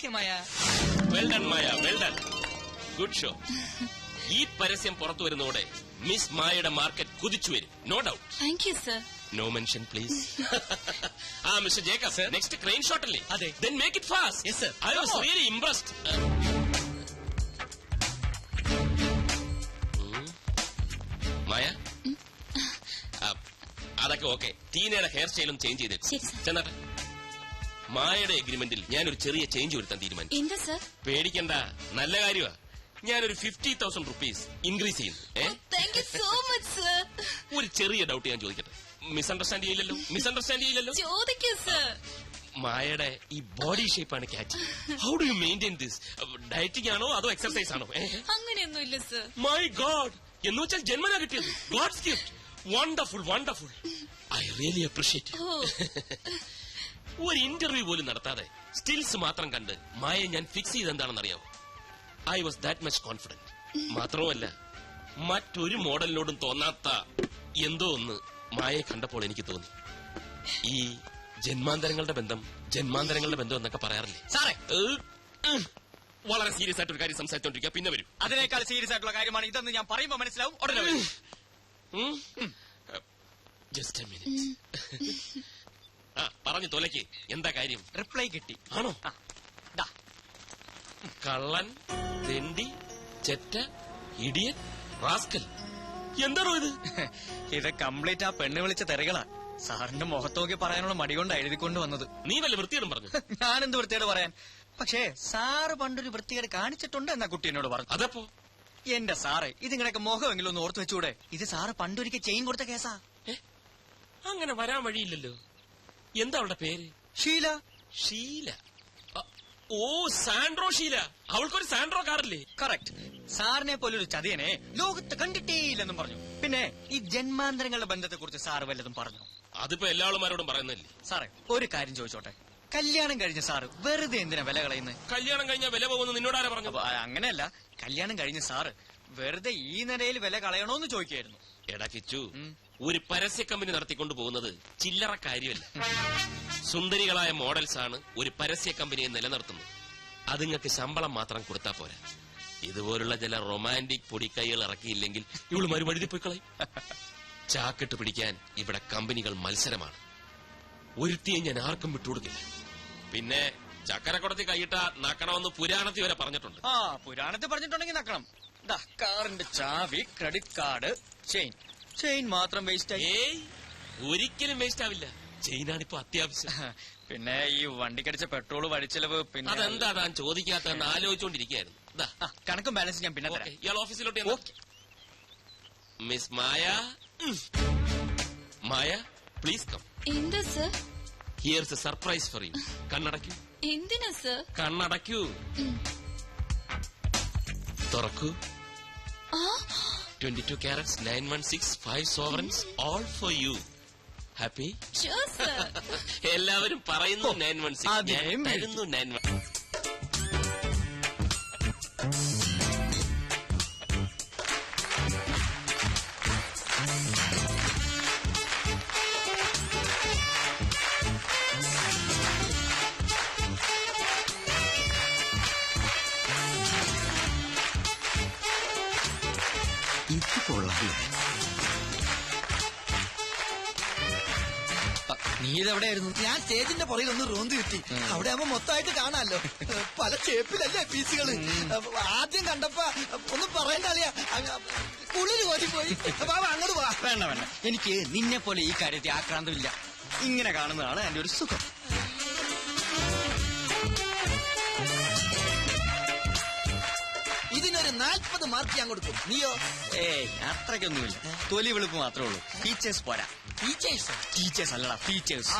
Okay Maya. Well done Maya, well done. Good show. ഈ പരസ്യം പുറത്തു വരുന്നതോടെ മിസ് മായയുടെ മാർക്കറ്റ് കുതിച്ചു വരും. No doubt. Thank you sir. No mention please. Mister Jacob, next crane shot അല്ലേ? അതെ. Then make it fast. Yes sir. I was really impressed. മായ, അതൊക്കെ ഓക്കെ. ടീനയുടെ ഹെയർ സ്റ്റൈലും ചേഞ്ച് ചെയ്തേക്കും. ചെന്നാട്ടെ. മായയുടെ എഗ്രിമെന്റിൽ ഞാനൊരു ചെറിയ ചേഞ്ച് വരുത്താൻ തീരുമാനിച്ചു. എന്താ സർ? പേടിക്കണ്ട, നല്ല കാര്യമാ. ഞാനൊരു 50,000 rupees ഇൻക്രീസ് ചെയ്യുന്നു. Thank you so much sir. ഒരു ചെറിയ ഡൗട്ട് ഞാൻ ചോദിക്കട്ടെ. മിസ്അണ്ടർസ്റ്റാൻഡ് ചെയ്യില്ലല്ലോ? ചോദിക്കൂ സർ. മായയുടെ ഈ ബോഡി ഷേപ്പാണ് catch. How do you maintain this? Dieting ആണോ അതോ എക്സർസൈസ് ആണോ? അങ്ങനെയൊന്നുമില്ല സർ. മൈ ഗോഡ്, എന്ന് വെച്ചാൽ ജന്മനാ കിട്ടിയത്. God's gift. Wonderful, wonderful. I really appreciate. ഒരു ഇന്റർവ്യൂ പോലും നടത്താതെ സ്റ്റിൽസ് മാത്രം കണ്ട് മായയെ ഞാൻ ഫിക്സ് ചെയ്തെന്താണെന്നറിയാവോ? I was that much confident. മാത്രവുമല്ല, മറ്റൊരു മോഡലിനോടും തോന്നാത്ത എന്തോ ഒന്ന് മായയെ കണ്ടപ്പോൾ എനിക്ക് തോന്നി. ഈ ജന്മാന്തരങ്ങളുടെ ബന്ധം എന്നൊക്കെ പറയാറില്ലേ സാറേ? വളരെ സീരിയസ് ആയിട്ടൊരു കാര്യം സംസാരിച്ചോണ്ടിരിക്കുക, പിന്നെ വരും. അതിനേക്കാൾ സീരിയസ് ആയിട്ടുള്ള കാര്യമാണ് ഇതെന്ന് ഞാൻ പറയുമ്പോ മനസ്സിലാവും. ഉടനെ വരും. Just A minute. പറഞ്ഞു തോലയ്ക്ക് എന്താ കാര്യം? റിപ്ലൈ കിട്ടി. ആണോ? കള്ളൻ, തെണ്ടി, ചെറ്റ, ഇഡിയൻ, റാസ്കൽ. എന്താണോ ഇത്? ഇത് കംപ്ലീറ്റ് ആ പെണ്ണ് വിളിച്ച തെറികളാ. സാറിന്റെ മുഖത്തോക്കി പറയാനുള്ള മടി കൊണ്ട് എഴുതിക്കൊണ്ട് വന്നത്. നീ വല്ല വൃത്തിയോടും പറഞ്ഞു? ഞാനെന്ത് വൃത്തിയോട് പറയാൻ? പക്ഷേ സാറ് പണ്ടൊരു വൃത്തികേട് കാണിച്ചിട്ടുണ്ട് എന്നാ കുട്ടി എന്നോട് പറഞ്ഞു. അതപ്പോ? എന്റെ സാറേ, ഇതിങ്ങനെയൊക്കെ മുഖമെങ്കിലും ഒന്ന് ഓർത്ത് വെച്ചൂടെ? ഇത് സാറ് പണ്ടൊരിക്കൽ ചെയിൻ കൊടുത്ത കേസാ. അങ്ങനെ വരാൻ വഴിയില്ലല്ലോ. എന്താ അവളുടെ പേര്? ഷീല. ഷീല? ഓ, സാൻഡ്രോ ഷീല. അവൾക്കൊരു സാൻഡ്രോ കാറില്ലേ? കറക്റ്റ്. സാറിനെ പോലൊരു ചതിയനെ ലോകത്ത് കണ്ടിട്ടേയില്ലെന്നും പറഞ്ഞു. പിന്നെ ഈ ജന്മാന്തരങ്ങളുടെ ബന്ധത്തെ കുറിച്ച് സാറ് വല്ലതും പറഞ്ഞു? അതിപ്പോ എല്ലാ ആളുമാരോടും പറയുന്നല്ലേ. സാറേ, ഒരു കാര്യം ചോദിച്ചോട്ടെ. കല്യാണം കഴിഞ്ഞ സാറ് വെറുതെ എന്തിനാ വില കളയുന്നത്? കല്യാണം കഴിഞ്ഞാൽ വില പോകുന്നു നിന്നോടാരാ പറഞ്ഞു? അങ്ങനെയല്ല, കല്യാണം കഴിഞ്ഞ സാറ് വെറുതെ ഈ നിലയിൽ വില കളയണോന്ന് ചോദിക്കായിരുന്നു. എടാ കിച്ചു, ഒരു പരസ്യ കമ്പനി നടത്തിക്കൊണ്ടു പോകുന്നത് ചില്ലറ കാര്യമല്ല. സുന്ദരികളായ മോഡൽസ് ആണ് ഒരു പരസ്യ കമ്പനിയെ നിലനിർത്തുന്നത്. അതുങ്ങൾക്ക് ശമ്പളം മാത്രം കൊടുത്താ പോരാ. ഇതുപോലുള്ള ചില റൊമാൻറ്റിക് പൊടിക്കൈകൾ ഇറക്കിയില്ലെങ്കിൽ ഇവള് മറുപടി പോയി കളയും. ചാക്കിട്ട് പിടിക്കാൻ ഇവിടെ കമ്പനികൾ മത്സരമാണ്. ഒരുത്തിയെ ഞാൻ ആർക്കും വിട്ടുകൊടുക്കില്ല. പിന്നെ ചക്കരക്കുടത്തി കൈയിട്ട നക്കണമെന്ന് പുരാണത്തിൽ വരെ പറഞ്ഞിട്ടുണ്ട്. പുരാണത്തിൽ പറഞ്ഞിട്ടുണ്ടെങ്കിൽ നക്കണം. കാറിന്റെ ചാവി, ക്രെഡിറ്റ് കാർഡ്, ചെയിൻ മാത്രം വേസ്റ്റ് ആയി. ഒരിക്കലും വേസ്റ്റ് ആവില്ല. ചെയിനാണിപ്പോ അത്യാവശ്യം. പിന്നെ ഈ വണ്ടിക്കടിച്ച പെട്രോൾ വഴിച്ചെലവ്. പിന്നെ അതെന്താ താൻ ചോദിക്കാത്തെന്ന് ആലോചിച്ചോണ്ടിരിക്കുകയായിരുന്നു. കണക്കും ബാലൻസ് ഞാൻ പിന്നെ തരാം. ഇയാൾ ഓഫീസിലോട്ട്. Miss Maya, Maya please come. എന്താ sir? Here's a surprise for you. കണ്ണടയ്ക്കൂ. എന്തിനാ സർ? കണ്ണടയ്ക്കൂ. തുറക്കൂ. 22 carats 916 5 sovereigns all for you. Happy? Sure sir. എല്ലാവരും പറയുന്നു 916. ഞാൻ തരുന്നു 916. നീ ഇതെവിടെയായിരുന്നു? ഞാൻ സ്റ്റേജിന്റെ പുറകിൽ ഒന്ന് റോന്ത് കിട്ടി. അവിടെ ആവുമ്പോ മൊത്തമായിട്ട് കാണാമല്ലോ. പല ഷേപ്പിലല്ലേ പീസുകള്. ആദ്യം കണ്ടപ്പോ ഒന്നും പറയണ്ട അളിയാ, ഉള്ളില് കോരിപ്പോയി. അങ്ങോട്ട് വാ. വേണ്ട വേണ്ട, എനിക്ക് നിന്നെ പോലെ ഈ കാര്യത്തിൽ ആക്രാന്തമില്ല. ഇങ്ങനെ കാണുന്നതാണ് എന്റെ ഒരു സുഖം. ഇതിനൊരു 40 മാർക്ക് ഞാൻ കൊടുക്കും. നീയോ? അത്രയ്ക്കൊന്നുമില്ല. തൊലി വെളുപ്പ് മാത്രമേ ഉള്ളൂ. ഫീച്ചേഴ്സ് പോരാ. ടീച്ചേഴ്സ് അല്ലടാ, ഫീച്ചേഴ്സ്.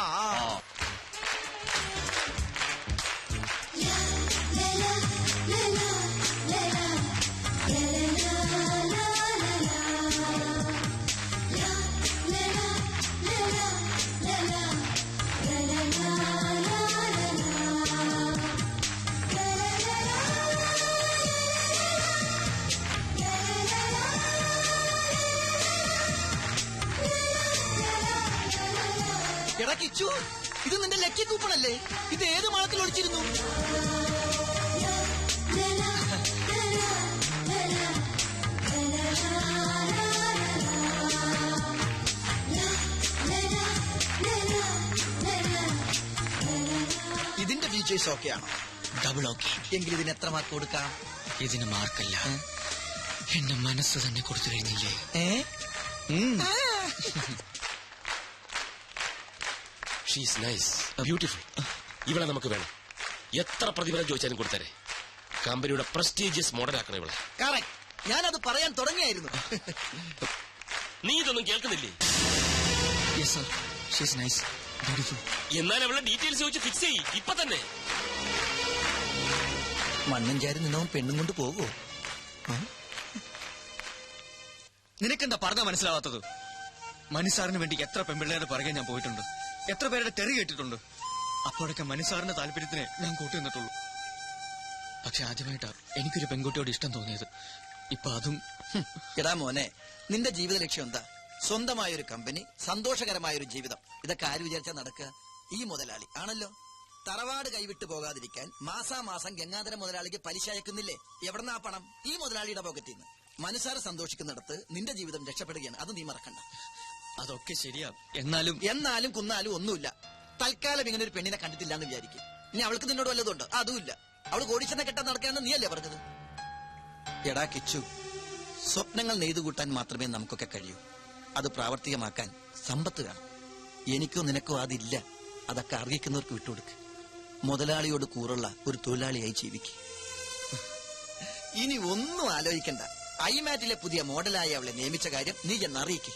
എടാ കിച്ചു, ഇത് നിന്റെ ലക്കി കൂപ്പണല്ലേ? ഇത് ഏത് മാളത്തിൽ ഒളിച്ചിരുന്നു? ഷീസ് ഓക്കെ ആണോ? Double okay. എങ്കിൽ ഇതിന് എത്ര മാർക്ക് കൊടുക്കാം? ഇതിന് മാർക്കല്ല, എന്റെ മനസ്സ് തന്നെ കൊടുത്തു കഴിഞ്ഞില്ലേ? She's nice, beautiful. ഇവളെ നമുക്ക് വേണം. എത്ര പ്രതിഫലം ചോദിച്ചാലും കൊടുത്തരെ. കമ്പനിയുടെ പ്രസ്റ്റീജിയസ് മോഡലാക്കണം ഇവളെ. കറക്റ്റ്, ഞാനത് പറയാൻ തുടങ്ങിയായിരുന്നു. നീ ഇതൊന്നും കേൾക്കുന്നില്ലേ? Yes sir, she's nice, beautiful. എന്നാൽ അവളെ ഡീറ്റെയിൽസ് ചോദിച്ച് ഫിക്സ് ചെയ്യ് ഇപ്പൊ തന്നെ. മണ്ണും ചാരി നിന്നവൻ പെണ്ണും കൊണ്ട് പോകുമോ? നിനക്കെന്താ പറഞ്ഞാ മനസ്സിലാവാത്തത്? മനുസാറിന് വേണ്ടി എത്ര പെൺപിള്ളേരുടെ പുറകെ ഞാൻ പോയിട്ടുണ്ട്, എത്ര പേരുടെ തെറി കേട്ടിട്ടുണ്ട്. അപ്പോഴൊക്കെ മനുസാറിന്റെ താല്പര്യത്തിന് ഞാൻ കൂട്ടുനിന്നിട്ടുള്ളൂ. പക്ഷെ ആദ്യമായിട്ടാ എനിക്കൊരു പെൺകുട്ടിയോട് ഇഷ്ടം തോന്നിയത്. ഇപ്പൊ അതും. എടാ മോനെ, നിന്റെ ജീവിത ലക്ഷ്യം എന്താ? സ്വന്തമായൊരു കമ്പനി, സന്തോഷകരമായൊരു ജീവിതം. ഇതൊക്കെ ആര് വിചാരിച്ചാ നടക്കുക? ഈ മുതലാളി ആണല്ലോ. തറവാട് കൈവിട്ടു പോകാതിരിക്കാൻ മാസാമാസം ഗംഗാധര മുതലാളിക്ക് പലിശ അയക്കുന്നില്ലേ? എവിടെന്നാ പണം? ഈ മുതലാളിയുടെ പോക്കറ്റിൽ നിന്ന്. മനസ്സാറ് സന്തോഷിക്കുന്നിടത്ത് നിന്റെ ജീവിതം രക്ഷപ്പെടുകയാണ്. അത് നീ മറക്കണ്ട. അതൊക്കെ ശരിയാ, എന്നാലും എന്നാലും കുന്നാലും ഒന്നുമില്ല. തൽക്കാലം ഇങ്ങനെ ഒരു പെണ്ണിനെ കണ്ടിട്ടില്ല എന്ന് വിചാരിക്കും. ഇനി അവൾക്ക് നിന്നോട് വല്ലതുണ്ട്? അതുമില്ല. അവള് കോടീശ്വരനെ കെട്ടാൻ നടക്കാന്ന് നീയല്ലേ പറഞ്ഞത്? എടാ കിച്ചു, സ്വപ്നങ്ങൾ നെയ്തുകൂട്ടാൻ മാത്രമേ നമുക്കൊക്കെ കഴിയൂ. അത് പ്രാവർത്തികമാക്കാൻ സമ്പത്ത് വേണം. എനിക്കോ നിനക്കോ അതില്ല. അതൊക്കെ അറിയിക്കുന്നവർക്ക് വിട്ടുകൊടുക്ക്. മുതലാളിയോട് കൂറുള്ള ഒരു തൊഴിലാളിയായി ജീവിക്കും. ഇനി ഒന്നും ആലോചിക്കണ്ട. ഐമാറ്റിലെ പുതിയ മോഡലായി അവളെ നിയമിച്ച കാര്യം നീ എന്നറിയിക്കും.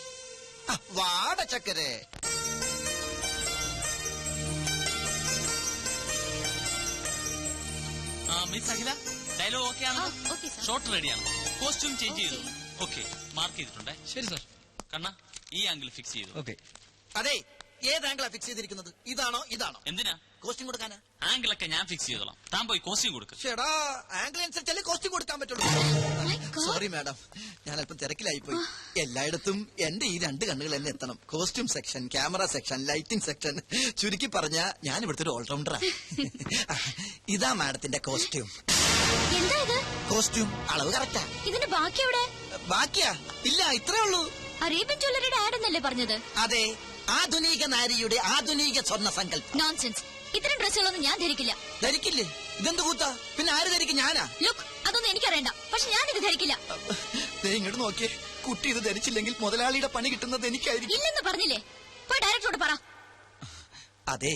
വാട ചക്കരെ. മിസ് അഖില, ഡയലോഗ് ഓക്കെ ആണ്? Okay sir. ഷോട്ട് റെഡിയാണ്. കോസ്റ്റ്യൂം ചേഞ്ച് ചെയ്തു. ഓക്കെ, മാർക്ക് ചെയ്തിട്ടുണ്ടേ. ശരി സർ. കണ്ണ, ഈ ആംഗിൾ ഫിക്സ് ചെയ്തു. ഓക്കെ. അതെ, ഏത് ആംഗിളാ ഫിക്സ് ചെയ്തിരിക്കുന്നത്? ഇതാണോ ഇതാണോ? എന്തിനാ? കോസ്റ്റ്യൂം കൊടുക്കാനാ? ആംഗിളൊക്കെ ഞാൻ ഫിക്സ് ചെയ്തോളാം. താൻ പോയി കോസ്റ്റ്യൂം കൊടുക്ക്. ചേടാ, ആംഗിൾ അനുസരിച്ചല്ലേ കോസ്റ്റ്യൂം കൊടുക്കാൻ പറ്റുള്ളൂ. സോറി മാഡം, ഞാൻ അല്പം തിരക്കിലായി പോയി. എല്ലായിടത്തും എന്റെ ഈ രണ്ട് കണ്ണുകൾ തന്നെ എത്തണം. Costume section, camera section, lighting section. ചുരുക്കി പറഞ്ഞ ഞാൻ ഇവിടുത്തെ ഒരു ഓൾറൗണ്ടറാ. ഇതാ മാഡത്തിന്റെ കോസ്റ്റ്യൂം. എന്താ ഇത്? കോസ്റ്റ്യൂം അളവ് കറക്റ്റാ. ഇതിന്റെ ബാക്കി എവിടെ? ബാക്കിയാ? ഇല്ല, ഇത്രേ ഉള്ളൂ. അറേബ്യൻ ജ്വല്ലറിയുടെ ആഡ് എന്നല്ലേ പറഞ്ഞത്? അതെ, ആധുനിക നാരിയുടെ ആധുനിക സ്വർണ്ണ സങ്കല്പം. നോൺസെൻസ്. ഇത്തരം ഡ്രസ്സുകളൊന്നും ഞാൻ ധരിക്കില്ല. ധരിക്കില്ലേ? ഇതെന്ത് കൂത്താ? പിന്നെ ആര് ധരിക്കും? ഞാനാ? ലുക്ക്, അതൊന്നും എനിക്കറിയണ്ട. പക്ഷെ ഞാൻ ഇത് ധരിക്കില്ല. ദേ ഇങ്ങോട്ട് നോക്കിയേ. കുട്ടി ഇത് ധരിച്ചില്ലെങ്കിൽ മുതലാളിയുടെ പണി കിട്ടുന്നത് എനിക്കായിരിക്കും. ഇല്ലെന്ന് പറഞ്ഞില്ലേ? പോയി ഡയറക്ടറോട് പറ. അതെ,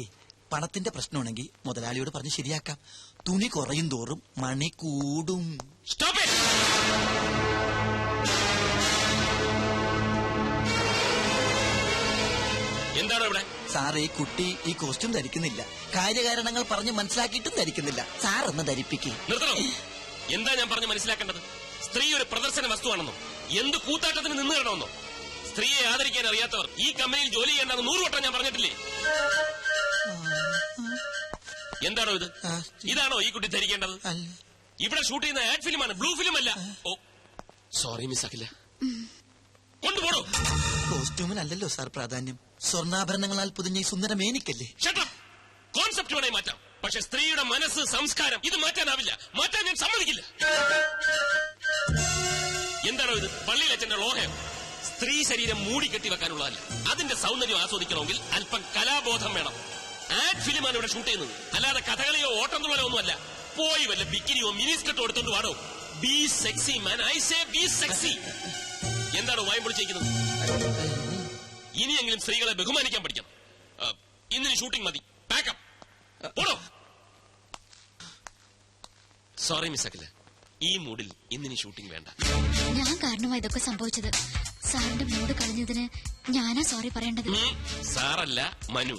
പണത്തിന്റെ പ്രശ്നമാണെങ്കിൽ മുതലാളിയോട് പറഞ്ഞ് ശരിയാക്കാം. തുണി കുറയും തോറും മണി കൂടും. Stop it. എന്താണ് ഇവിടെ? സാർ, ഈ കുട്ടി ഈ കോസ്റ്റ്യൂം ധരിക്കുന്നില്ല. കാര്യകാരണങ്ങൾ പറഞ്ഞ് മനസ്സിലാക്കിയിട്ടും ധരിക്കുന്നില്ല. സാർ ഒന്ന് ധരിപ്പിക്കേ. നിർത്തണം. എന്താ ഞാൻ പറഞ്ഞ് മനസ്സിലാക്കേണ്ടത്? സ്ത്രീ ഒരു പ്രദർശന വസ്തുവാണെന്നോ, എന്ത് കൂത്താട്ടത്തിന് നിന്ന് കിടണമെന്നോ? സ്ത്രീയെ ആദരിക്കാൻ അറിയാത്തവർ ഈ കമ്പനിയിൽ ജോലി ചെയ്യേണ്ടെന്ന് 100 വട്ടം ഞാൻ പറഞ്ഞിട്ടില്ലേ? എന്താണോ ഇത്? ഇതാണോ ഈ കുട്ടി ധരിക്കേണ്ടത്? ഇവിടെ ഷൂട്ട് ചെയ്യുന്ന ആഡ് ഫിലിമാണ്, ബ്ലൂ ഫിലിം അല്ല. ഓ സോറി മിസ് അഖില. കൊണ്ടുപോടോ. കോസ്റ്റ്യൂമിനല്ലല്ലോ സാർ പ്രാധാന്യം. സ്വർണ്ണാഭരണങ്ങളാൽ പുതിഞ്ഞ ഈ സുന്ദര മേനിക്കല്ലേ. കോൺസെപ്റ്റ് വേണേ മാറ്റാം, പക്ഷെ സ്ത്രീയുടെ മനസ്സ്, സംസ്കാരം ഇത് മാറ്റാനാവില്ല. മാറ്റാൻ ഞാൻ സമ്മതിക്കില്ല. എന്താണോ ഇത്? പള്ളിയിൽ അച്ഛന്റെ ലോഹയം. സ്ത്രീ ശരീരം മൂടിക്കെട്ടി വെക്കാനുള്ളതല്ല. അതിന്റെ സൗന്ദര്യം ആസ്വദിക്കണമെങ്കിൽ അല്പം കലാബോധം വേണം. ആഡ് ഫിലിമാണ് ഇവിടെ ഷൂട്ട് ചെയ്യുന്നത്, അല്ലാതെ കഥകളിയോ ഓട്ടംതുള്ളലോ ഒന്നുമല്ല. പോയി വല്ല ബിക്കിനിയോ മിനിസ്കർട്ടോ എടുത്തോണ്ട് വാടോ. Be sexy man, I say be sexy. എന്താണോ വായും പൊളിച്ചിരിക്കുന്നത്? ഇനിയെങ്കിലും സ്ത്രീകളെ ബഹുമാനിക്കാൻ പഠിക്കണം. ഇന്നിന് ഷൂട്ടിംഗ് മതി. പാക്കപ്പ് പോടോ. സോറി മിസ് അഖില, ഈ മൂഡിൽ ഇന്നിന് ഷൂട്ടിംഗ് വേണ്ട. ഞാൻ കാരണമാ ഇതൊക്കെ സംഭവിച്ചത്. സാറിന്റെ മൂഡ് കളഞ്ഞതിന് ഞാനാ സോറി പറയേണ്ടത്. സാറല്ല, മനു.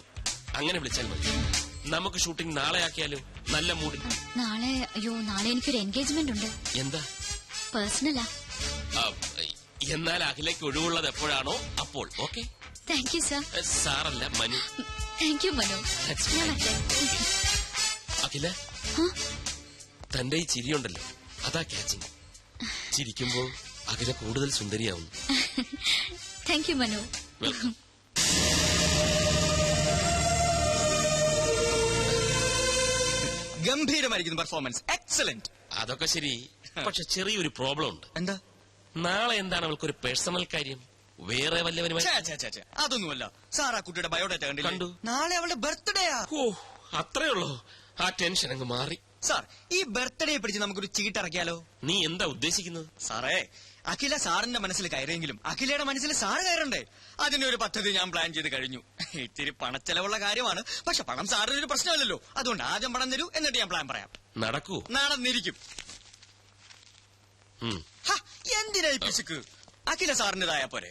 അങ്ങനെ വിളിച്ചാൽ മതി. നമുക്ക് ഷൂട്ടിംഗ് നാളെ ആക്കിയാലോ? നല്ല മൂഡിൽ. നാളെ എനിക്കൊരു എൻഗേജ്മെന്റ് ഉണ്ട്. എന്താ? പേഴ്സണലാ. എന്നാൽ അഖിലേക്ക് ഒഴിവുള്ളത് എപ്പോഴാണോ അപ്പോൾ. ഓക്കെ. Thank you sir. സാറല്ല, മനു. Thank you Manu. ഞാൻ വരട്ടെ. അഖില, തന്റെ ഈ ചിരിയുണ്ടല്ലോ, അതാ ക്യാച്ചിങ്. ചിരിക്കുമ്പോൾ അഖില കൂടുതൽ സുന്ദരിയാവുന്നു. Thank you Manu. വെൽക്കം. ഗംഭീരമായിരിക്കുന്നു പെർഫോമൻസ്. എക്സലന്റ്. അതൊക്കെ ശരി, പക്ഷെ ചെറിയൊരു പ്രോബ്ലം ഉണ്ട്. എന്താ? നാളെ എന്താണ് അവൾക്കൊരു പേഴ്സണൽ കാര്യം? വേറെ വല്ലവനുമായി? അതൊന്നുമല്ല സാർ. ആ കുട്ടിയുടെ ബയോഡാറ്റ കണ്ടു. നാളെ അവളുടെ ബർത്ത്ഡേയാ. ഓ, അത്രേ ഉള്ളൂ. ആ ടെൻഷൻ അങ്ങ് മാറി. സാർ, ഈ ബർത്ത്ഡേ പിടിച്ച് നമുക്കൊരു ചീട്ടിറക്കിയാലോ? നീ എന്താ ഉദ്ദേശിക്കുന്നത്? സാറേ, അഖില സാറിന്റെ മനസ്സിൽ കയറിയെങ്കിലും അഖിലയുടെ മനസ്സിൽ സാറ് കയറണ്ടേ? അതിനൊരു പദ്ധതി ഞാൻ പ്ലാൻ ചെയ്ത് കഴിഞ്ഞു. ഇത്തിരി പണച്ചെലവുള്ള കാര്യമാണ്, പക്ഷെ പണം സാറിനൊരു പ്രശ്നമല്ലല്ലോ. അതുകൊണ്ട് ആദ്യം പണം തരൂ, എന്നിട്ട് ഞാൻ പ്ലാൻ പറയാം. നടക്കൂ? നടന്നിരിക്കും. എന്തിനായി പിശുക്ക്? അഖില സാറിന്റേതായ പോരെ.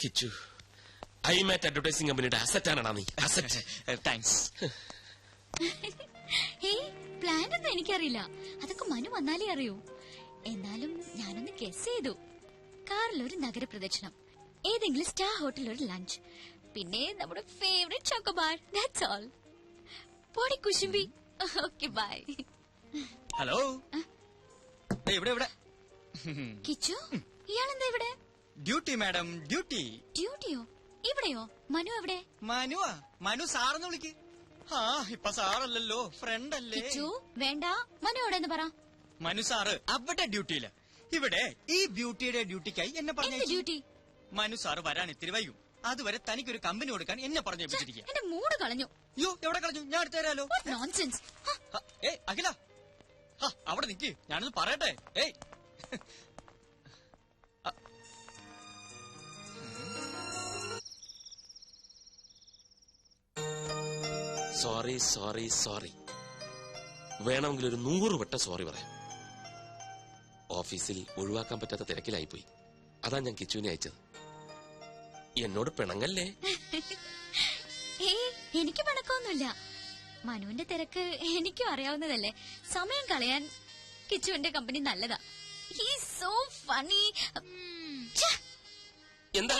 കിച്ചു, ഐമാറ്റ് അഡ്വർടൈസിംഗ് കമ്പനിയുടെ അസറ്റാണടാ നീ. അസറ്റ്. താങ്ക്സ്. പ്ലാൻ ഒന്നും എനിക്കറിയില്ല, അതൊക്കെ മനു വന്നാലേ അറിയൂ. എന്നാലും ഞാനൊന്ന് ഗസ് ചെയ്തു. കാറിലൊരു നഗരപ്രദക്ഷിണം, ഏതെങ്കിലും സ്റ്റാർ ഹോട്ടലിൽ ഒരു ലഞ്ച്, പിന്നെ നമ്മുടെ ഫേവറേറ്റ് ചോക്കോബാർ. That's all. പോടി കുശുംബി. Okay, by. ഹലോ, ഇവിടെ ഇവിടെ. കിച്ചു, ഇയാളെന്താ ഇവിടെ? Duty madam, duty. ഡ്യൂട്ടിയോ? ഇവിടെയോ? മനു എവിടെ? മനുവാ? മനു സാറെന്ന് വിളിക്ക്. ആ, ഇപ്പൊ സാറല്ലല്ലോ, ഫ്രണ്ട് അല്ലേ. കിച്ചു വേണ്ട, മനു എവിടെന്ന് പറ. മനു സാറ് അവിടെ ഡ്യൂട്ടിയില്ല. ഇവിടെ ഈ ബ്യൂട്ടിയുടെ ഡ്യൂട്ടിക്കായി എന്നെ പറഞ്ഞു. ഡ്യൂട്ടി? മനു സാറ് വരാൻ ഇത്തിരി വൈകും. അതുവരെ തനിക്കൊരു കമ്പനി കൊടുക്കാൻ എന്നെ പറഞ്ഞു വെച്ചിരിക്കുക. എന്റെ മൂഡ് കളഞ്ഞു. അയ്യോ, എവിടെ കളഞ്ഞു? ഞാൻ എടുത്തു തരാലോ. നോൺസെൻസ്. ഏയ് അഖില, അവിടെ നിക്ക്, ഞാനൊന്ന് പറയട്ടെ. ഏയ്, സോറി സോറി സോറി. വേണമെങ്കിൽ ഒരു 100 വട്ടം സോറി പറയാം. ഓഫീസിൽ ഒഴിവാക്കാൻ പറ്റാത്ത തിരക്കിലായിപ്പോയി. അതാ ഞാൻ കിച്ചുവിനെ അയച്ചത്. എന്നോട് പിണങ്ങല്ലേ? എനിക്ക് പിണക്കൊന്നുമില്ല. മനുവിന്റെ തിരക്ക് എനിക്കും അറിയാവുന്നതല്ലേ. സമയം കളയാൻ കിച്ചുവിന്റെ കമ്പനി നല്ലതാ. He's so funny. എന്താ?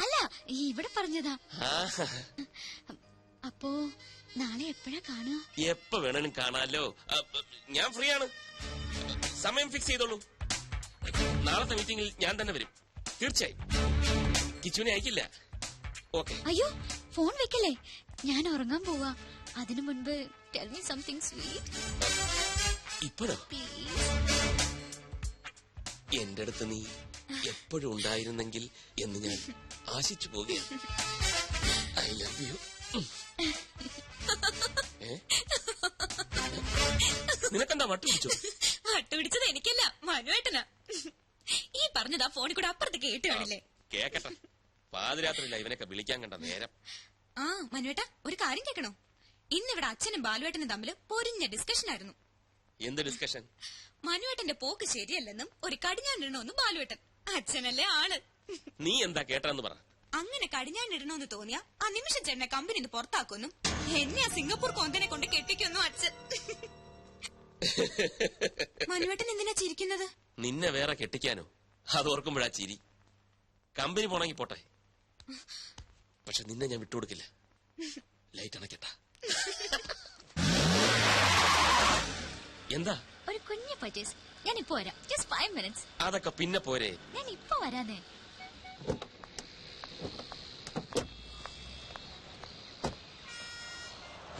അല്ല, ഇവിടെ പറഞ്ഞതാ. അപ്പോ നാളെ എപ്പോഴാ കാണുക? എപ്പോ വേണേലും കാണാലോ. ഞാൻ ഫ്രീ ആണ്. സമയം ഫിക്സ് ചെയ്തോളൂ. നാളത്തെ മീറ്റിംഗിൽ ഞാൻ തന്നെ വരും, തീർച്ചയായും. കിച്ചുവിനെ അയക്കില്ല. ഓക്കെ. അയ്യോ, ഫോൺ വെക്കല്ലേ, ഞാൻ ഉറങ്ങാൻ പോവാ. അതിനു മുൻപ് ടെൽ മീ സംതിങ് സ്വീറ്റ്. ഇപ്പോഴോ? പ്ലീസ്. എന്റെ അടുത്ത് നീ എപ്പോഴും ഉണ്ടായിരുന്നെങ്കിൽ എന്ന് ഞാൻ ആശിച്ചു പോകുകയാണ്. I love you. നിനക്കെന്താ വട്ടുപിടിച്ചോ? വട്ടുപിടിച്ചത് എനിക്കല്ല, മനുവേട്ടനാ. ഈ പറഞ്ഞതാ ഫോണിൽ കൂടെ അപ്പുറത്ത് കേട്ട് കാണില്ലേ? കേക്കട്ടെ. പാതിരാത്രിയില്ല ഇവനൊക്കെ വിളിക്കാൻ കണ്ട നേരം. ആ മനുവേട്ട, ഒരു കാര്യം കേൾക്കണോ? ഇന്നിവിടെ അച്ഛനും ബാലുവേട്ടനും തമ്മിൽ പൊരിഞ്ഞ ഡിസ്കഷൻ ആയിരുന്നു. എന്ത് ഡിസ്കഷൻ? മനുവേട്ടന്റെ പോക്ക് ശരിയല്ലെന്നും ഒരു കടിഞ്ഞാണിടണമെന്നും ബാലുവേട്ടൻ. അച്ഛനല്ലേ ആള്. നീ എന്താ കേട്ടെന്ന് പറ. അങ്ങനെ കടിഞ്ഞാണിടണമെന്ന് തോന്നിയാ ആ നിമിഷം ചേട്ടനെ കമ്പനിന്ന് പുറത്താക്കുമെന്നും എന്നെ ആ സിംഗപ്പൂർ കോന്തനെ കൊണ്ട് കെട്ടിക്കൊന്നും അച്ഛൻ. മനുവേട്ടൻ എന്തിനാ ചിരിക്കുന്നത്? നിന്നെ വേറെ കെട്ടിക്കാനോ? അതോർക്കുമ്പോഴാ ചിരി. കമ്പനി പോണെങ്കി പോട്ടെ, പക്ഷെ നിന്നെ ഞാൻ വിട്ടുകൊടുക്കില്ല. ലൈറ്റ് അണക്കട്ടാ. എന്താ? ഒരു കുഞ്ഞു പർച്ചേസ്. ഞാൻ ഇപ്പൊ വരാം. Just 5 minutes. അതൊക്കെ പിന്നെ പോരെ. ഞാൻ ഇപ്പൊ വരാന്നേ.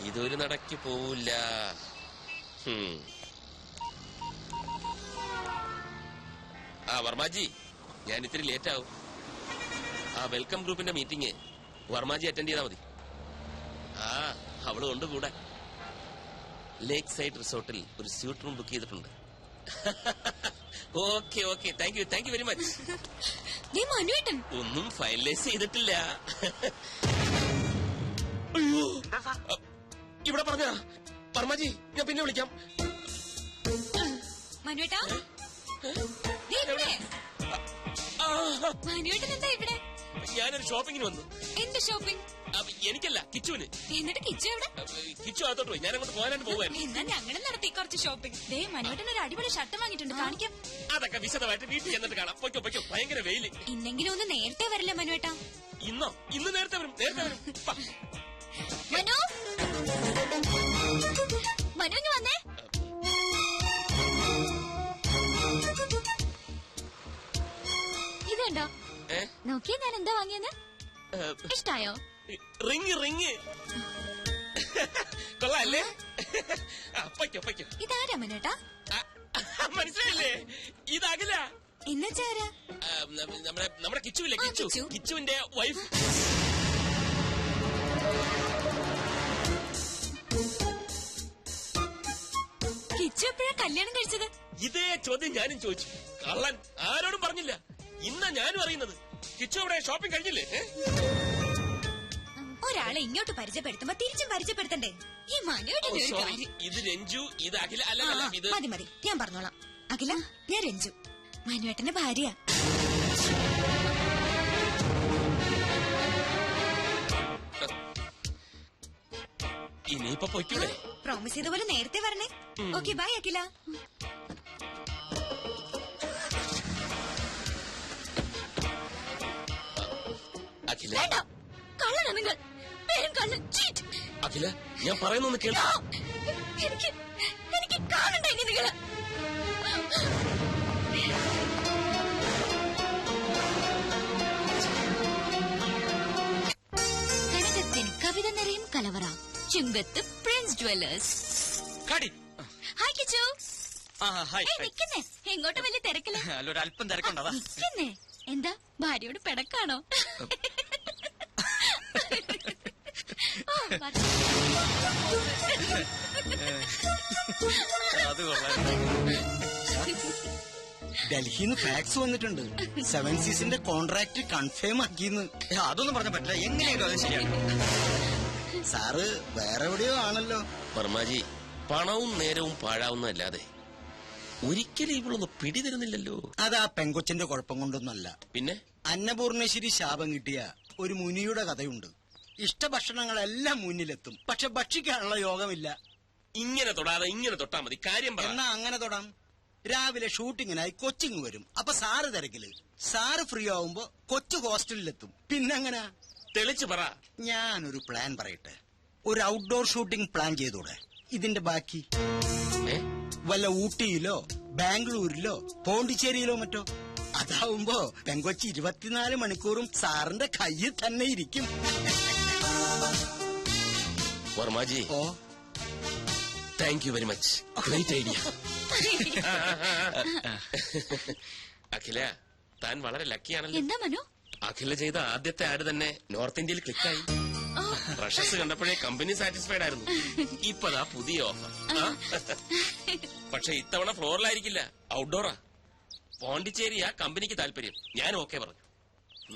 ഇതൊരു നടക്ക് പോവില്ല. ആ വർമാജി, ഞാൻ ഇത്തിരി ലേറ്റ് ആവും. ആ വെൽക്കം ഗ്രൂപ്പിന്റെ മീറ്റിംഗ് വർമാജി അറ്റൻഡ് ചെയ്താൽ മതി. ആ അവള് കൊണ്ട് കൂടെ. ലേക്ക് സൈഡ് റിസോർട്ടിൽ ഒരു സ്യൂട്ട് റൂം ബുക്ക് ചെയ്തിട്ടുണ്ട്. Okay okay, thank you very much. മനുവേട്ടൻ ഒന്നും ഫൈനലൈസ് ചെയ്തിട്ടില്ല. അയ്യോ, ഇവിടെ പറഞ്ഞ വർമാജി, ഞാൻ പിന്നെ വിളിക്കാം. മനുവേട്ടാ, മനുവേട്ടൻ എന്താ ഇവിടെ? ഞാനൊരു ഷോപ്പിങ്ങിന് വന്നു. എന്ത് ഷോപ്പിംഗ്? എനിക്കല്ല, കിച്ചുവിന്. എന്നിട്ട് കിച്ചു എവിടെ? കിച്ചു അകത്തോട്ട് പോയി. ഞാൻ അങ്ങോട്ട് പോകാനായിട്ട് പോവായിരുന്നു. എന്നാ ഞങ്ങളും നടത്തി കുറച്ച് ഷോപ്പിംഗ്. ദേ മനുവേട്ടൻ ഒരു അടിപൊളി ഷർട്ട് വാങ്ങിയിട്ടുണ്ട്, കാണിക്കാം. അതൊക്കെ വിശദമായിട്ട് വീട്ടിൽ ചെന്നിട്ട് കാണാം. പൊയ്ക്കോ പൊയ്ക്കോ, ഭയങ്കര വെയില്. ഇന്നെങ്കിലും ഒന്ന് നേരത്തെ വരില്ല മനുവേട്ടാ? ഇന്ന് നേരത്തെ വരും. മനു, മനു വന്നേ. ഇതുണ്ടോ? നോക്കിയാ ഞാൻ എന്താ വാങ്ങിയെന്ന്? ഇഷ്ടായോ? റിങ് കൊള്ളാല്ലേ? പൊയ്ക്കോ. ഇതാരാ മനുവേട്ടാ? മനസ്സിലായില്ലേ? ഇതകല. എന്നുവെച്ചാരാ? നമ്മുടെ കിച്ചുവില്ലേ, കിച്ചുവിന്റെ വൈഫ്. കിച്ചു എപ്പോഴാ കല്യാണം കഴിച്ചത്? ഇതേ ചോദ്യം ഞാനും ചോദിച്ചു. കള്ളൻ ആരോടും പറഞ്ഞില്ല. ഇന്നാ ഞാനും അറിയുന്നത്. കിച്ചു അവിടെ ഷോപ്പിംഗ് കഴിഞ്ഞില്ലേ? ഒരാളെ ഇങ്ങോട്ട് പരിചയപ്പെടുത്തുമ്പോ തിരിച്ചും പരിചയപ്പെടുത്തണ്ടേ? ഈ മനുവേട്ടന്റെ ഒരു സോറി, കാര്യം. ഇത് രഞ്ജു, ഇത് അഖില. അല്ല ഇത് മതി മതി, ഞാൻ പറഞ്ഞോളാം. അഖില, ഞാൻ രഞ്ജു, മനുവേട്ടന്റെ ഭാര്യ. ഇനിയിപ്പൊ പൊയ്ക്കൂടെ? പ്രോമിസ് ചെയ്ത പോലെ നേരത്തെ വരണേ. ഓക്കെ, ബൈ അഖില. അഖില, കള്ളനാ നിങ്ങൾ, പേരും കള്ളൻ, ചീറ്റ്. അഖില, ഞാൻ പറയുന്നൊന്ന് കേൾക്ക. എനിക്ക് കാണണ്ട ഇനി നിങ്ങള്. കനകത്തിന് കവിത നിറയും കലവറ, ചുങ്കത്ത് പ്രിൻസ് ജ്വല്ലേഴ്സ്. ഹായ് കിച്ചു. നിക്കുന്നേ, എങ്ങോട്ട് വലിയ തിരക്കില്ല. അല്ല, ഒരു അല്പം തിരക്കുണ്ടതാ. നിക്കുന്നേ, എന്താ ഭാര്യയോട് പിടക്കാണോ? അത് കൊള്ളാം. ഡൽഹിന്ന് ഫാക്സ് വന്നിട്ടുണ്ട്. 7 സീസിന്റെ കോൺട്രാക്ട് കൺഫേം ആക്കിന്ന്. അതൊന്നും പറഞ്ഞ പറ്റില്ല. എങ്ങനെയാലും അത് ശരിയാണ്. സാറ് വേറെ എവിടെയോ ആണല്ലോ. വർമാജി, പണവും നേരവും പാഴാവുന്നതല്ലാതെ ഒരിക്കലും ഇവളൊന്ന് പിടിതരുന്നില്ലല്ലോ. അതാ പെങ്കൊച്ചിന്റെ കുഴപ്പം കൊണ്ടൊന്നല്ല. പിന്നെ അന്നപൂർണേശ്വരി ശാപം കിട്ടിയ ഒരു മുനിയുടെ കഥയുണ്ട്. ഇഷ്ടഭക്ഷണങ്ങളെല്ലാം മുന്നിലെത്തും, പക്ഷെ ഭക്ഷിക്കാനുള്ള യോഗമില്ല. ഇങ്ങനെ തൊടാതെ ഇങ്ങനെ തൊട്ടാ മതി. കാര്യം പറ. എന്നാ അങ്ങനെ തൊടാം. രാവിലെ ഷൂട്ടിങ്ങിനായി കൊച്ചിങ് വരും. അപ്പൊ സാറ് തിരക്കില്. സാറ് ഫ്രീ ആവുമ്പോ കൊച്ചു ഹോസ്റ്റലിലെത്തും. പിന്നെങ്ങനെ? തെളിച്ചു പറ. ഞാനൊരു പ്ലാൻ പറയട്ടെ. ഒരു ഔട്ട്ഡോർ ഷൂട്ടിംഗ് പ്ലാൻ ചെയ്തൂടെ? ഇതിന്റെ ബാക്കി വല്ല ഊട്ടിയിലോ ബാംഗ്ലൂരിലോ പോണ്ടിച്ചേരിയിലോ മറ്റോ. അതാവുമ്പോ പെങ്കൊച്ചി 24 മണിക്കൂറും സാറിന്റെ കയ്യിൽ തന്നെ ഇരിക്കും. Varmaji, oh, thank you very much. Great idea. Akhila, താൻ വളരെ ലക്കിയാണല്ലോ. എന്താ മനു? അഖില ചെയ്ത ആദ്യത്തെ ആഡ് തന്നെ നോർത്ത് ഇന്ത്യയിൽ ക്ലിക്കായി. റഷസ് കണ്ടപ്പോഴേ കമ്പനി സാറ്റിസ്ഫൈഡ് ആയിരുന്നു. ഇപ്പതാ പുതിയ ഓഫർ. പക്ഷെ ഇത്തവണ ഫ്ലോറിലായിരിക്കില്ല, ഔട്ട്ഡോറാ. പോണ്ടിച്ചേരിയാ കമ്പനിക്ക് താല്പര്യം. ഞാൻ ഓക്കെ പറഞ്ഞു.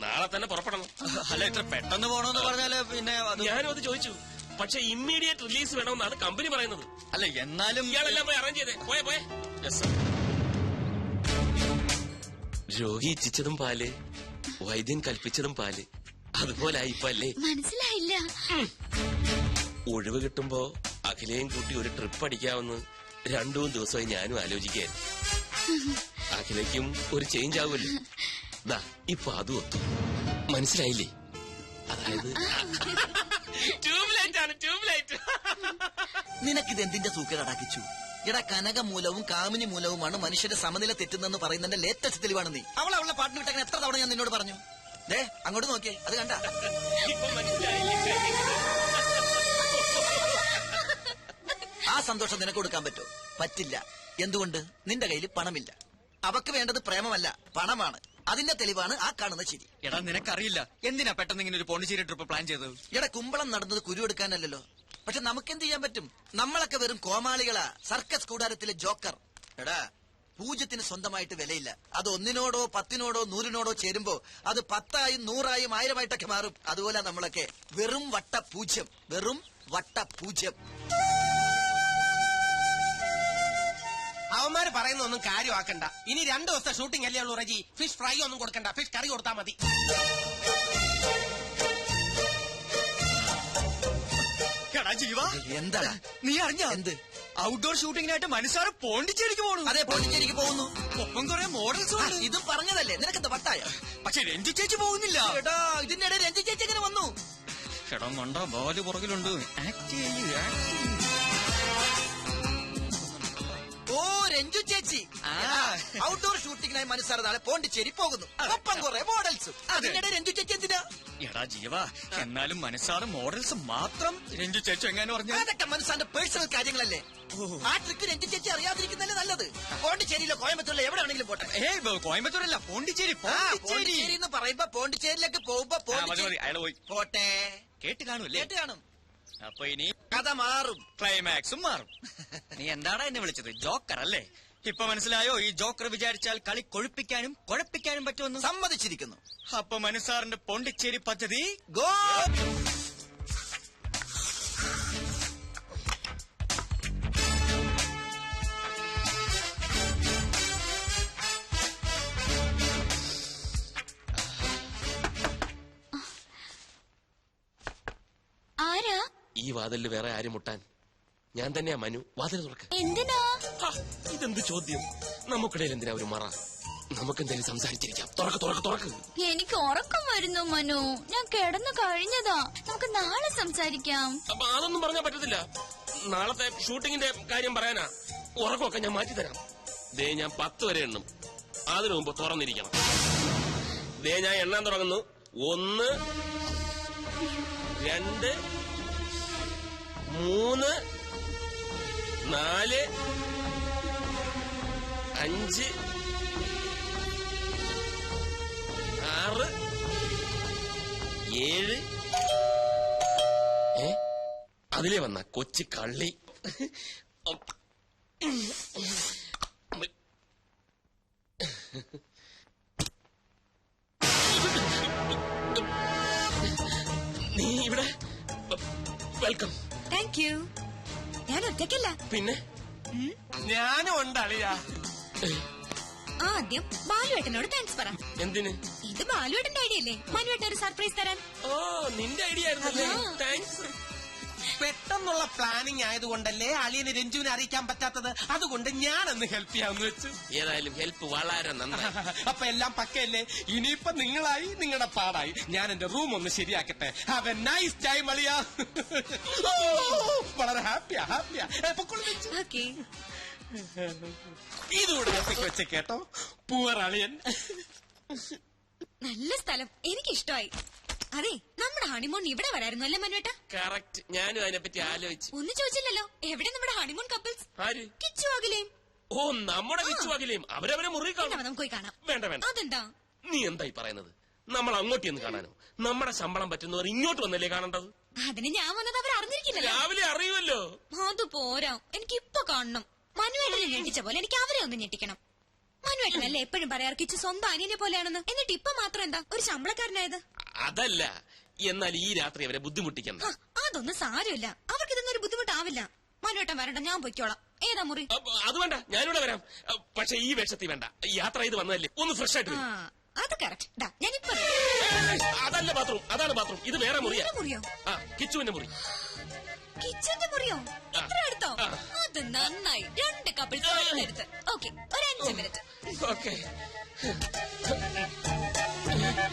നാളെ തന്നെ പുറപ്പെടണം. അല്ല, ഇത്ര പെട്ടെന്ന് പോണോന്ന് പറഞ്ഞാല് പിന്നെ ഞാനും അത് ചോദിച്ചു. പക്ഷെ ഇമ്മീഡിയറ്റ് റിലീസ് വേണമെന്നാണ് കമ്പനി പറയുന്നത്. അല്ല, എന്നാലും ഇയാളെല്ലാം പോയി അറേഞ്ച് ചെയ്തേ. പോയെ. രോഗി ഇച്ഛിച്ചതും പാല്, വൈദ്യൻ കൽപ്പിച്ചതും പാല്. അതുപോലെ ഇപ്പൊ അല്ലേ? മനസ്സിലായില്ല. ഒഴിവ് കിട്ടുമ്പോ അഖിലയും കൂട്ടി ഒരു ട്രിപ്പ് അടിക്കാമെന്ന് 2-3 ദിവസമായി ഞാനും ആലോചിക്കായിരുന്നു. അഖിലയ്ക്കും ഒരു ചേഞ്ച് ആവുമല്ലോ. ദാ ഇപ്പൊ അതും ഒത്തു. മനസ്സിലായില്ലേ? അതായത് ട്യൂബ്ലൈറ്റ് ആണ്, ട്യൂബ്ലൈറ്റ്. നിനക്കിത് എന്തിന്റെ സൂക്കേടാക്കിച്ചു? എടാ, കനകമൂലവും കാമിനി മൂലവുമാണ് മനുഷ്യന്റെ സമനില തെറ്റുന്നെന്ന് പറയുന്നതിന്റെ ലേറ്റസ്റ്റ് തെളിവാണ് നീ. അവളെ പാട്ടിന് വിട്ടങ്ങനെ എത്ര തവണ ഞാൻ നിന്നോട് പറഞ്ഞു. ദേ, അങ്ങോട്ട് നോക്കിയേ, അത് കണ്ട. ഇപ്പൊ മനസ്സിലായില്ലേ? ആ സന്തോഷം നിനക്ക് കൊടുക്കാൻ പറ്റുമോ? പറ്റില്ല. എന്തുകൊണ്ട്? നിന്റെ കയ്യിൽ പണമില്ല. അവക്ക് വേണ്ടത് പ്രേമമല്ല, പണമാണ്. അതിന്റെ തെളിവാണ് ആ കാണുന്ന ചിരി. എടാ, നിനക്കറിയില്ല എന്തിനാ പെട്ടെന്ന് ഇങ്ങനെ ഒരു പോണ്ടിച്ചേരി ട്രിപ്പ് പ്ലാൻ ചെയ്തത്? എടാ, കുമ്പളം നടന്നത് കുരുവെടുക്കാനല്ലോ. പക്ഷെ നമുക്കെന്ത് ചെയ്യാൻ പറ്റും? നമ്മളൊക്കെ വെറും കോമാളികളാ, സർക്കസ് കൂടാരത്തിലെ ജോക്കർ. എടാ, പൂജ്യത്തിന് സ്വന്തമായിട്ട് വിലയില്ല. അത് 1-നോടോ 10-നോടോ 100-നോടോ ചേരുമ്പോ അത് 10ആയും 100ആയും 1000ആയിട്ടൊക്കെ മാറും. അതുപോലെ നമ്മളൊക്കെ വെറും വട്ടപൂജ്യം, വെറും വട്ടപൂജ്യം. അവന്മാര് പറയുന്നൊന്നും കാര്യമാക്കണ്ട. ഇനി 2 ദിവസത്തെ ഷൂട്ടിംഗ് അല്ലേ ഉള്ളൂ റജി. ഫിഷ് ഫ്രൈ ഒന്നും കൊടുക്കണ്ട, ഫിഷ് കറി കൊടുത്താൽ മതി. എടാ ജീവ, എന്താ നീ അറിഞ്ഞ എന്ത്? ഔട്ട്ഡോർ ഷൂട്ടിങ്ങിനായിട്ട് മനസ്സാറ് പോണ്ടിച്ചേരിക്ക് പോണു. അതെ, പോണ്ടിച്ചേരിക്ക് പോകുന്നു. ഒപ്പം കുറെ മോഡൽസ് ഉണ്ട്. ഇത് പറഞ്ഞതല്ലേ, നിനക്കെന്താ വട്ടായ? പക്ഷെ രഞ്ജു ചേച്ചി പോകുന്നില്ല. എടാ, ഇതിന്റെ ഇടയിൽ രഞ്ജി ചേച്ചി എങ്ങനെ വന്നു? എടാ മണ്ട, ബാല് പുറകിലുണ്ട്. ആക്ട് ചെയ്യ്. ഓ, രഞ്ജു ചേച്ചി. ഔട്ട്ഡോർ ഷൂട്ടിങ്ങിനായി മനസ്സാറ് നാളെ പോണ്ടിച്ചേരി പോകുന്നു. ഒപ്പം കുറെ മോഡൽസും. അതിനിടെ രഞ്ജു ചേച്ചി എന്തിനാ? എടാ ജീവ, എന്നാലും മനസ്സാറ് മോഡൽസ് മാത്രം രഞ്ജു ചേച്ചി എങ്ങനെ പറഞ്ഞു? അതൊക്കെ മനസ്സാന്റെ പേഴ്സണൽ കാര്യങ്ങളല്ലേ. ആ ട്രിക്ക് രഞ്ജു ചേച്ചി അറിയാതിരിക്കുന്നല്ലേ നല്ലത്. പോണ്ടിച്ചേരിയിലോ കോയമ്പത്തൂരിലോ എവിടെ വേണമെങ്കിലും പോട്ടെ. കോയമ്പത്തൂരല്ല, പോണ്ടിച്ചേരി. പോണ്ടിച്ചേരി എന്ന് പറയുമ്പോ പോണ്ടിച്ചേരിയിലേക്ക് പോകുമ്പോ അയാൾ പോയി പോട്ടെ. കേട്ട് കാണൂല്ലേ? കേട്ട് കാണും. അപ്പൊ ഇനി കഥ മാറും. ക്ലൈമാക്സും മാറും. നീ എന്താടാ എന്നെ വിളിച്ചത്? ജോക്കർ അല്ലേ? ഇപ്പൊ മനസ്സിലായോ ഈ ജോക്കർ വിചാരിച്ചാൽ കളി കൊഴുപ്പിക്കാനും കുഴപ്പിക്കാനും പറ്റുമെന്ന്? സമ്മതിച്ചിരിക്കുന്നു. അപ്പൊ മനുസാറിന്റെ പോണ്ടിച്ചേരി പദ്ധതി ഗോ. ആരാ? ഈ വാതിലിൽ വേറെ ആരും മുട്ടാൻ? ഞാൻ തന്നെയാ മനു. വാതിൽ തുറക്ക. എന്തിനാ? ഇതെന്ത് ചോദ്യം? നമുക്കിടയിൽ എന്തിനാ ഒരു മറ? നമുക്കെന്തെങ്കിലും സംസാരിച്ചിരിക്കാം. തുറക്ക് തുറക്ക് തുറക്ക്. എനിക്ക് ഉറക്കം വരുന്നു മനു. ഞാൻ കിടന്നു കഴിഞ്ഞതാ. നമുക്ക് നാളെ സംസാരിക്കാം. അപ്പൊ അതൊന്നും പറഞ്ഞാൽ പറ്റത്തില്ല. നാളത്തെ ഷൂട്ടിങ്ങിന്റെ കാര്യം പറയാനാ. ഉറക്കമൊക്കെ ഞാൻ മാറ്റിത്തരാം. ദേ ഞാൻ 10 വരെ എണ്ണും. അതിനു മുമ്പ് തുറന്നിരിക്കണം. ദേ ഞാൻ എണ്ണാൻ തുടങ്ങുന്നു. 1 2 3 4 5 6 7 അതിലേ വന്ന കൊച്ചു കള്ളി. നീ ഇവിടെ വെൽക്കം. Thank you. ഞാൻ ഒറ്റയ്ക്കല്ല. പിന്നെ ഞാനും ഉണ്ട് അളിയാ. ആദ്യം ബാലുവേട്ടനോട് താങ്ക്സ് പറ. എന്തിന്? ഇത് ബാലുവേട്ടന്റെ ഐഡിയ അല്ലേ മനുവേട്ടൻ ഒരു സർപ്രൈസ് തരാൻ? ഓ നിന്റെ ഐഡിയ ആയിരുന്നല്ലേ. താങ്ക്സ്. പെട്ടെന്നുള്ള പ്ലാനിങ് ആയതുകൊണ്ടല്ലേ അളിയന് രഞ്ജുവിനെ അറിയിക്കാൻ പറ്റാത്തത്. അതുകൊണ്ട് ഞാനൊന്ന് ഹെൽപ്പ് ചെയ്യാന്ന് വെച്ചു. ഏതായാലും ഹെൽപ്പ് വളരെ നന്നായി. അപ്പൊ എല്ലാം പക്കയല്ലേ? ഇനിയിപ്പൊ നിങ്ങളായി, നിങ്ങളുടെ പാടായി. ഞാൻ എന്റെ റൂം ഒന്ന് ശരിയാക്കട്ടെ. ഹാവ് എ നൈസ് ടൈം അളിയാ. വളരെ ഹാപ്പിയാ ഹാപ്പിയാ. ഓക്കെ. ഇതുകൂടെ വെച്ച കേട്ടോ. പൂവർ അളിയൻ. നല്ല സ്ഥലം, എനിക്കിഷ്ടമായി. അതെ, നമ്മുടെ ഹണിമൂൺ ഇവിടെ വരായിരുന്നു അല്ലേ മനുവേട്ട? കറക്റ്റ്. ഞാനും അതിനെപ്പറ്റി ആലോചിച്ചു. ഒന്നും ചോദിച്ചില്ലല്ലോ. എവിടെ നമ്മുടെ ഹണിമൂൺ കപ്പിൾസ്? ആര്? കിച്ചു അഖിലേയും. ഓ നമ്മുടെ കിച്ചുവാകിലേയും അവരവരെ മുറി കാണും. നമുക്ക് പോയി കാണാം. വേണ്ട വേണ്ട. അതെന്താ? നീ എന്തായി പറയുന്നത്? നമ്മൾ അങ്ങോട്ട് എന്ന് കാണാനോ? നമ്മുടെ ശമ്പളം പറ്റുന്നവർ ഇങ്ങോട്ട് വന്നല്ലേ കാണേണ്ടത്? അതിന് ഞാൻ വന്നത് അവർ അറിഞ്ഞിരിക്കില്ലല്ലോ. രാവിലെ അറിയുമല്ലോ. അത് പോരാ, എനിക്ക് ഇപ്പൊ കാണണം. മനുവേട്ടനെ ഞെട്ടിച്ച പോലെ എനിക്ക് അവരെ ഒന്ന് ഞെട്ടിക്കണം. മനുവേട്ടനല്ലേ എപ്പോഴും പറയാറ് കിച്ചു സ്വന്തം അനിയനെ പോലെയാണെന്ന്. എന്നിട്ട് ഇപ്പൊ മാത്രം എന്താ ഒരു ശമ്പളക്കാരനായത്? അതല്ല, എന്നാൽ ഈ രാത്രി അവരെ ബുദ്ധിമുട്ടിക്കണ്ട. അതൊന്നും സാരമില്ല. അവർക്ക് ഇതൊന്നും ഒരു ബുദ്ധിമുട്ടാവില്ല. മനുവേട്ടൻ വരണ്ട, ഞാൻ പൊയ്ക്കോളാം. ഏതാ മുറി? അത് വേണ്ട, ഞാനിവിടെ വരാം. പക്ഷെ ഈ വേഷത്തിൽ വേണ്ട. യാത്ര ചെയ്ത് വന്നതല്ലേ, ഒന്ന് ഫ്രഷ് ആയിട്ട് വരും. അത് കറക്റ്റ്. ഞാനിപ്പോ അതല്ല ബാത്റൂം, അതാണ് ബാത്റൂം. ഇത് വേറെ മുറിയാ. മുറിയോ? ആ കിച്ചുവിന്റെ മുറി. കിച്ചന്റെ മുറിയോ? ഇത്ര അടുത്തോ? അത് നന്നായി. 2 കപ്പിൾസ് എടുത്ത്. ഓക്കെ, ഒരു 5 മിനിറ്റ്. ഓക്കെ.